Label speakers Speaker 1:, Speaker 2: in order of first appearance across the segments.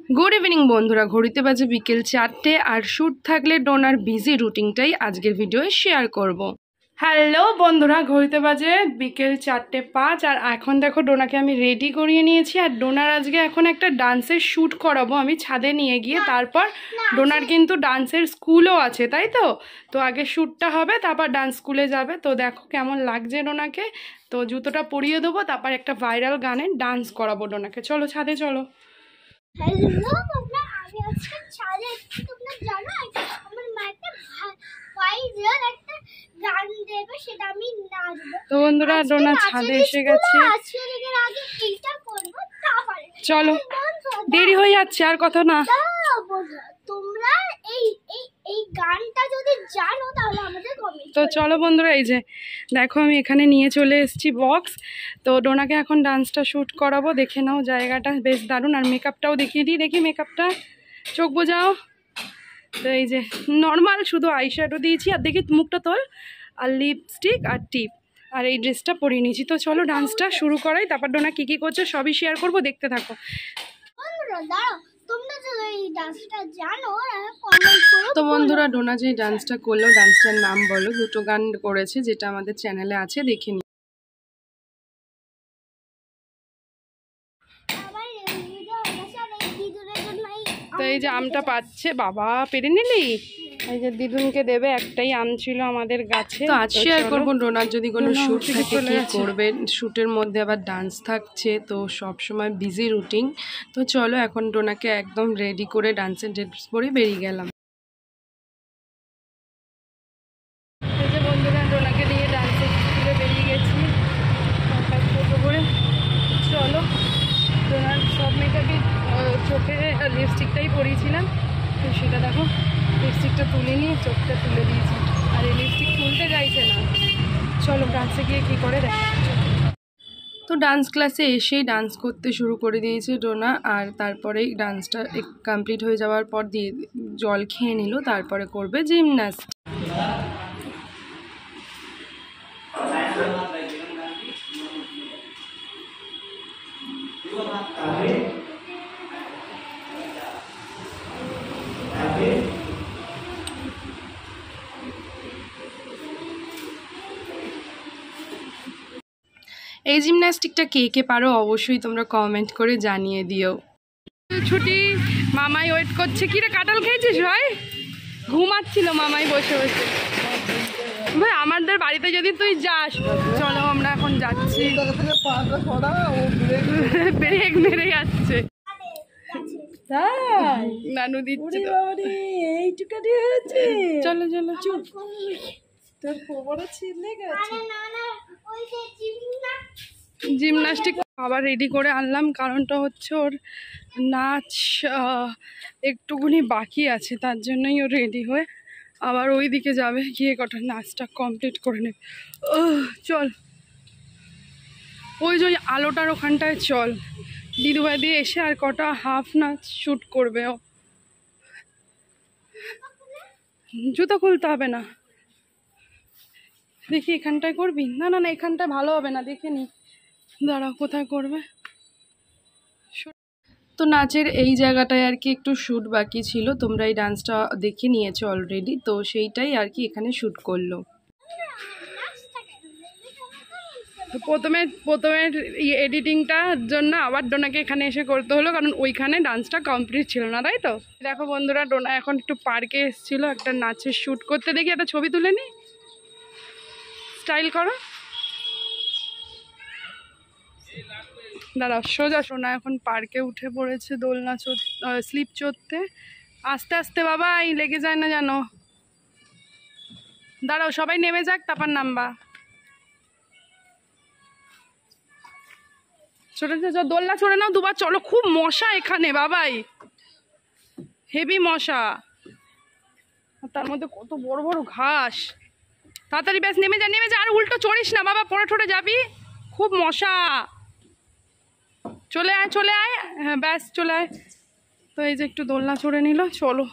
Speaker 1: Good evening বন্ধুরা, ঘড়িতে বাজে বিকেল 4টে আর শ্যুট থাকলে ডোনার বিজি রুটিনটাই আজকের ভিডিওয়ে শেয়ার করব। হ্যালো বন্ধুরা, ঘড়িতে বাজে বিকেল 4:05 আর এখন দেখো ডোনাকে আমি রেডি করিয়ে নিয়েছি। আর ডোনার আজকে এখন একটা ডান্সের শ্যুট করাবো আমি ছাদে নিয়ে গিয়ে। তারপর ডোনার কিন্তু ডান্সের স্কুলও আছে, তাই তো তো আগে শ্যুটটা হবে, তারপর ডান্স স্কুলে যাবে। তো দেখো কেমন লাগছে ডোনাকে। তো জুতোটা পরিয়ে দেবো, তারপর একটা ভাইরাল গানে ডান্স করাবো ডোনাকে। চলো ছাদে চলো।
Speaker 2: হ্যালো তোমরা, আমি আজকে ছাদে। তোমরা জানো আমার মা একটা ভাইরাল একটা গান দেবে, সেটা আমি নাচবো।
Speaker 1: তো বন্ধুরা ডোনা ছাদে এসে গেছে।
Speaker 2: আজকে আগে এইটা করব, তারপরে
Speaker 1: চলো, দেরি হয়ে যাচ্ছে আর কথা না।
Speaker 2: তোমরা এই এই এই গানটা যদি জানো তাহলে আমাদের কমেন্ট।
Speaker 1: তো চলো বন্ধুরা, এই যে দেখো আমি এখানে নিয়ে চলে এসেছি বক্স। তো ডোনাকে এখন ডান্সটা শ্যুট করাবো, দেখে নাও জায়গাটা বেশ দারুণ। আর মেকআপটাও দেখিয়ে দিই, দেখি মেকআপটা, চোখ বোঝাও। তো এই যে নর্মাল শুধু আইশ্যাডো দিয়েছি, আর দেখি মুখটা তোল, আর লিপস্টিক আর টিপ, আর এই ড্রেসটা পরিয়ে নিয়েছি। তো চলো ডান্সটা শুরু করাই, তারপর ডোনা কী কী করছে সবই শেয়ার করবো, দেখতে থাকো। তো বন্ধুরা ডোনা যে ডান্সটা করলো, ডান্সটার নাম বলো, দুটো গান করেছে যেটা আমাদের চ্যানেলে আছে, দেখে নি। তো এই যে আমটা পাচ্ছে, বাবা পেরে নিলি। এই যে দিদুনকে দেবে, একটাই আম ছিল আমাদের গাছে। তো আজ শেয়ার করবো ডোনার যদি কোনো শ্যুট থাকে কি করবে। শ্যুটের মধ্যে আবার ডান্স থাকছে, তো সব সময় বিজি রুটিন। তো চলো এখন ডোনাকে একদম রেডি করে ডান্সের ড্রেস পরে বেরিয়ে গেলাম। এই যে বন্ধুরা ডোনাকে নিয়ে ডান্সের স্কুলে বেরিয়ে গেছি টোটো করে। চলো, ডোনার সব মেকআপই চোখে লিপস্টিকটাই পরিয়েছিলাম, তো সেটা দেখো লিপস্টিকটা তুলে নিয়ে চোখটা তুলে দিয়েছি। আর এই লিপস্টিক তুলতে চাইছে না। চলো ডান্সে গিয়ে কী করে দেখ। তো ডান্স ক্লাসে এসেই ডান্স করতে শুরু করে দিয়েছে ডোনা। আর তারপরেই ডান্সটা কমপ্লিট হয়ে যাওয়ার পর দিয়ে জল খেয়ে নিল, তারপরে করবে জিমন্যাস্টিক। এই জিমন্যাস্টিকটা কে কে পারো অবশ্যই তোমরা কমেন্ট করে জানিয়ে দিও। ছুটি মামাই ওয়েট করছে। কি রে কাঁঠাল খেয়েছিস ভাই? ঘুমাচ্ছিল মামাই বসে বসে। ভাই আমাদের বাড়িতে যদি তুই যাস, চলো আমরা এখন যাচ্ছি। ব্রেক মেরে যাচ্ছে, নানু দিচ্ছে। চলো চলো চুপ, তোর খবর ছিলে গেছে। জিমন্যাস্টিক আবার রেডি করে আনলাম, কারণটা হচ্ছে ওর নাচ একটুখানি বাকি আছে, তার জন্যই ও রেডি হয়ে আবার ওই দিকে যাবে, গিয়ে কটা নাচটা কমপ্লিট করে নেবে। চল ওই যে ওই আলোটার ওখানটায় চল, দিদুভাই দিয়ে এসে আর কটা হাফ নাচ শ্যুট করবে ও। জুতো খুলতে হবে না, দেখি এখানটায় করবি? না না না, এখানটায় ভালো হবে না, দেখে নি, দাঁড়াও কোথায় করবে। তো নাচের এই জায়গাটায় আর কি একটু শ্যুট বাকি ছিল, তোমরা এই ডান্সটা দেখে নিয়েছো অলরেডি, তো সেইটাই আর কি এখানে শ্যুট করলো। তো প্রথমে এডিটিংটার জন্য আবার ডোনাকে এখানে এসে করতে হলো, কারণ ওইখানে ডান্সটা কমপ্লিট ছিল না, তাই তো। দেখো বন্ধুরা ডোনা এখন একটু পার্কে এসেছিলো একটা নাচের শ্যুট করতে, দেখি একটা ছবি তুলে নি, স্টাইল করো। দাঁড়াও সোজা। সোনা এখন পার্কে উঠে পড়েছে দোলনা স্লিপ চড়তে। আস্তে আস্তে বাবা, এই লেগে যায় না জানো। দাঁড়াও সবাই নেমে যাক, তারপর নামবা। ছোট দোলনা চড়ে নাও দুবার, চলো। খুব মশা এখানে বাবাই, হেভি মশা, তার মধ্যে কত বড় বড় ঘাস। তাড়াতাড়ি ব্যাস নেমে যা নেমে যা, আর উল্টো চড়িস না বাবা, পড়ে ঠোড়ে যাবি, খুব মশা। চলে আয় চলে আয়, হ্যাঁ ব্যাস চলে আয়। তো এই যে একটু দোলনা চড়ে নিল। চলো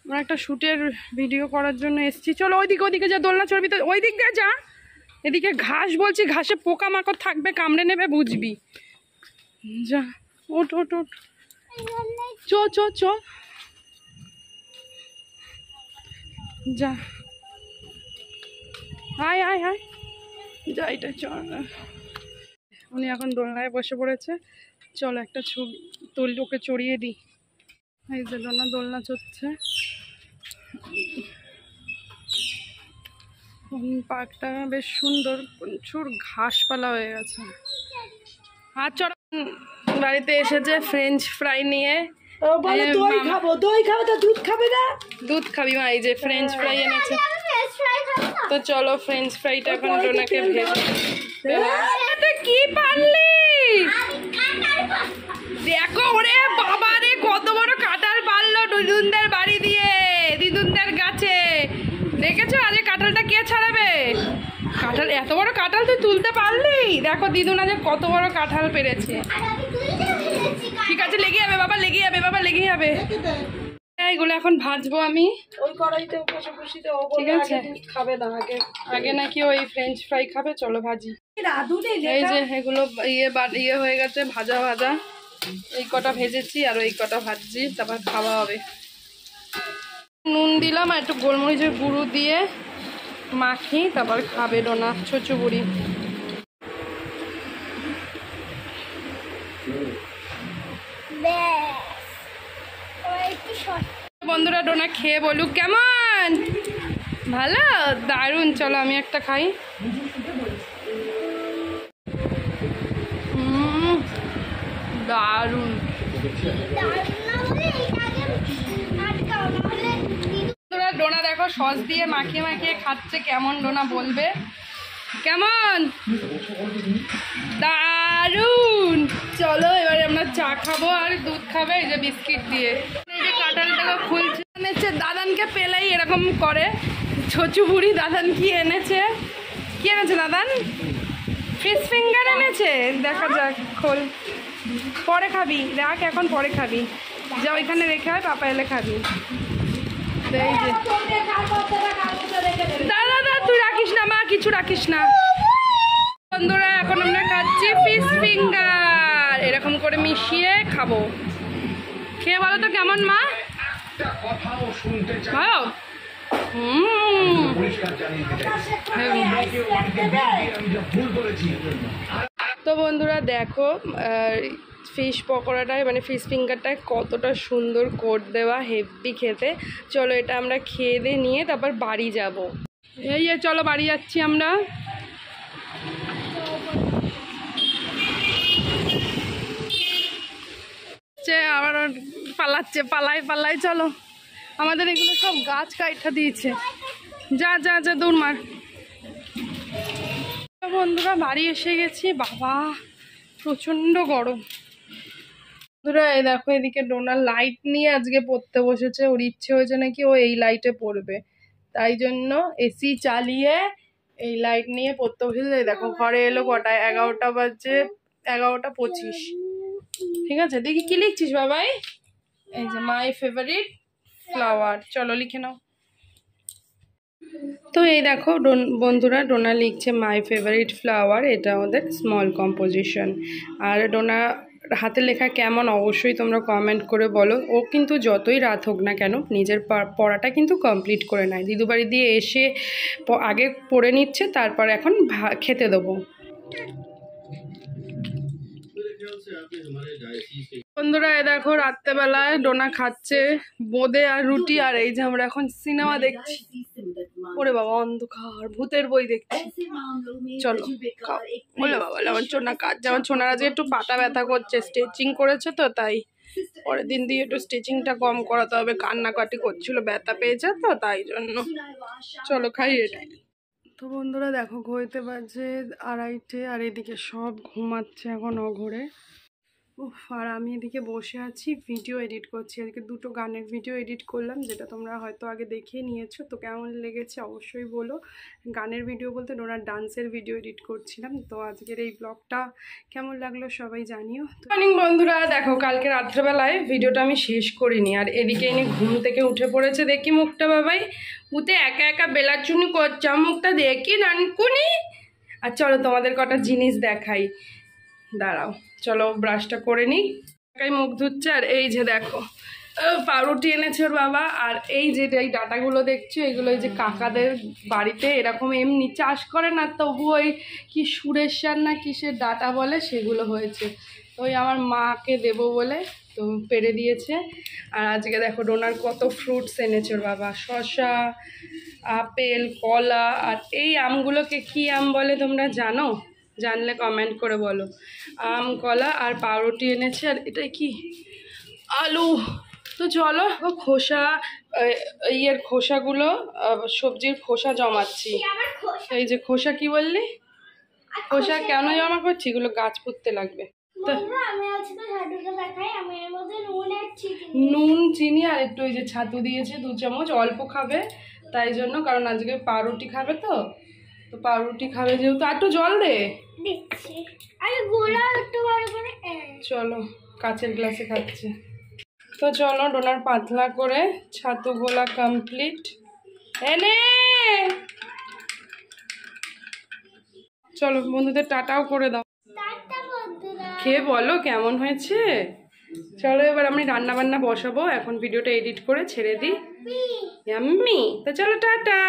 Speaker 1: আমরা একটা শ্যুটের ভিডিও করার জন্য এসেছি, চলো ওইদিকে যা দোলনা চড়বি, তো ওই দিক দিয়ে যা। এদিকে ঘাস বলছি, ঘাসে পোকামাকড় থাকবে, কামড়ে নেবে, বুঝবি। যা ওঠ ওঠ ওঠ। চ চ চ যা, হায় হায় হায় যা, এটা চল। উনি এখন দোলনায় বসে পড়েছে, চলো একটা ছবি তুলি, ওকে চড়িয়ে দিই। এই যে ডোনা দোলনা চড়ছে। পার্কটা বেশ সুন্দর, প্রচুর ঘাসপালা হয়ে গেছে। আর চড় বাড়িতে এসেছে ফ্রেঞ্চ ফ্রাই নিয়ে।
Speaker 3: দই খাবো তো দুধ খাবে না?
Speaker 1: দুধ খাবি মা? এই যে ফ্রেঞ্চ ফ্রাই এনেছে, তো চলো ফ্রেঞ্চ ফ্রাইটা এখন ডোনাকে ভেজে। কি পারলি দেখো, ওরে বাবা রে, কত বড় কাঁঠাল পারলো দিদুনদের বাড়ি দিয়ে, দিদুনদের গাছে। দেখেছো আজকে কাঁঠালটা কে ছাড়াবে? কাঁঠাল, এত বড় কাঁঠাল তুই তুলতে পারলি? দেখো দিদুন আজ কত বড় কাঁঠাল পেরেছে। ঠিক আছে, লেগে যাবে বাবা, লেগে যাবে বাবা, লেগে যাবে। এইগুলো এখন ভাজবো আমি
Speaker 3: ওই কড়াইতে বসে বসিতে।
Speaker 1: ঠিক আছে,
Speaker 3: খাবে না আগে,
Speaker 1: আগে নাকি ওই ফ্রেঞ্চ ফ্রাই খাবে। চলো ভাজি। এই যে এগুলো ইয়ে হয়ে গেছে, ভাজা ভাজা। এই কটা ভেজেছি আর ওই কটা ভাজছি, তারপর খাওয়া হবে। নুন দিলাম আর একটু গোলমরিচের গুঁড়ো দিয়ে মাখি, তারপর খাবে ডোনা ছচু বুড়ি। বন্ধুরা ডোনা খেয়ে বলুক কেমন, ভালো, দারুণ। চলো আমি একটা খাই। দারুণ। ডোনা দেখো সস দিয়ে মাখিয়ে মাখিয়ে খাচ্ছে, কেমন ডোনা বলবে? কেমন? দারুণ। চলো এবারে আমরা চা খাবো আর দুধ খাবে, এই যে বিস্কিট দিয়ে। এই যে কাঁঠালটাকে খুলছে, এনেছে দাদানকে পেলেই এরকম করে। ছচু বুড়ি দাদান কি এনেছে? কি এনেছে দাদান? ফিশ ফিঙ্গার এনেছে। দেখা যাক, খোল। পরে খাবি, দেখ এখন পরে খাবি, যা ওইখানে রেখে হয়, পাপা এলে খাবি। এই যে দাদা দাদা, তুই রাখিস না মা, কিছু রাখিস না। বন্ধুরা এখন আমরা খাচ্ছি ফিশ ফিঙ্গার, এরকম করে মিশিয়ে খাবো। খেয়ে বলো তো কেমন মা? ভালো। তো বন্ধুরা দেখো ফিশ পকোড়াটায় মানে ফিশ ফিঙ্গারটায় কতটা সুন্দর কোট দেওয়া, হেভি খেতে। চলো এটা আমরা খেয়ে দিয়ে নিয়ে তারপর বাড়ি যাব। এই যে চলো বাড়ি যাচ্ছি আমরা। আবার পালাচ্ছে, পালাই চলো। আমাদের এগুলো সব গাছ কাইটা দিয়েছে। যা যা যা, দৌড় মার। বন্ধুরা বাড়ি এসে গেছি, বাবা প্রচন্ড গরম। বন্ধুরা এই দেখো, এদিকে ডোনা লাইট নিয়ে আজকে পড়তে বসেছে। ওর ইচ্ছে হয়েছে নাকি ও এই লাইটে পড়বে, তাই জন্য এসি চালিয়ে এই লাইট নিয়ে পড়তে বসেছে। এই দেখো ঘরে এলো কটায়, 11টা বাজে, 11:25। ঠিক আছে, দেখি কি লিখছিস বাবাই? এই যে মাই ফেভারিট ফ্লাওয়ার, চলো লিখে নাও। তো এই দেখো বন্ধুরা ডোনা লিখছে মাই ফেভারিট ফ্লাওয়ার, এটা ওদের স্মল কম্পোজিশন। আর ডোনা হাতের লেখা কেমন অবশ্যই তোমরা কমেন্ট করে বলো। ও কিন্তু যতই রাত হোক না কেন নিজের পড়াটা কিন্তু কমপ্লিট করে নেয়। দিদু বাড়ি দিয়ে এসে আগে পড়ে নিচ্ছে, তারপর এখন খেতে দেবো। বন্ধুরা এ দেখো রাত্রেবেলায় ডোনা খাচ্ছে বোঁদে আর রুটি, আর এই যে আমরা এখন সিনেমা দেখছি। ওরে বাবা অন্ধকার, ভূতের বই দেখছি। চলো বলে বাবা আমার ছোনা কাজ, যেমন ছোনার আজকে একটু পাটা ব্যথা করছে, স্টিচিং করেছে তো, তাই পরের দিন দিয়ে একটু স্টিচিংটা কম করাতে হবে। কান্নাকাটি করছিল, ব্যথা পেয়েছে তো তাই জন্য। চলো খাই এটাই। তো বন্ধুরা দেখো ঘড়িতে বাজে 2:30, আর এদিকে সব ঘুমাচ্ছে এখন অঘরে। আর আমি এদিকে বসে আছি ভিডিও এডিট করছি। আজকে 2টো গানের ভিডিও এডিট করলাম, যেটা তোমরা হয়তো আগে দেখে নিয়েছো। তো কেমন লেগেছে অবশ্যই বলো। গানের ভিডিও বলতে ডোনার ডান্সের ভিডিও এডিট করছিলাম। তো আজকের এই ব্লগটা কেমন লাগলো সবাই জানিও। মর্নিং বন্ধুরা, দেখো কালকে রাত্রেবেলায় ভিডিওটা আমি শেষ করিনি, আর এদিকে এনে ঘুম থেকে উঠে পড়েছে। দেখি মুখটা বাবাই, উঠে একা একা বেলাচুনি করছে, মুখটা দেখি নানকুনি। আর চলো তোমাদের কটা জিনিস দেখাই, দাঁড়াও চলো ব্রাশটা করে নিই। মুখ ধুচ্ছে। আর এই যে দেখো পাউরুটি এনেছে ওর বাবা। আর এই যে এই ডাটাগুলো দেখছো, এগুলো এই যে কাকাদের বাড়িতে এরকম এমনি চাষ করে না, তবু ওই কি সুরেশ্বর না কিসের ডাটা বলে সেগুলো হয়েছে। তো ওই আমার মাকে দেবো বলে তো পেরে দিয়েছে। আর আজকে দেখো ডোনার কত ফ্রুটস এনেছে ওর বাবা, শসা, আপেল, কলা। আর এই আমগুলোকে কি আম বলে তোমরা জানো? জানলে কমেন্ট করে বলো। আম, কলা আর পাউরুটি এনেছে। আর এটা কি? আলু। তো চলো খোসা, ইয়ের খোসাগুলো, সবজির খোসা জমাচ্ছি। এই যে খোসা, কি বললি? খোসা কেন জমা করছি? এগুলো গাছ পুঁততে লাগবে। তো নুন, চিনি আর একটু ওই যে ছাতু দিয়েছে 2 চামচ, অল্প খাবে তাই জন্য, কারণ আজকে পাউরুটি খাবে। তো পাউরুটি খাবে যেহেতু। আর একটু জল দে। চলো কাচের গ্লাসে খাচ্ছে। তো চলো ডোনার পাতলা করে ছাতু গোলা কমপ্লিট। এনে চলো বন্ধুদের টাটাও করে দাও। খেয়ে বলো কেমন হয়েছে। চলো এবার আমি রান্না বান্না বসাবো, এখন ভিডিওটা এডিট করে ছেড়ে দিই। ইয়াম্মি। তো চলো টাটা।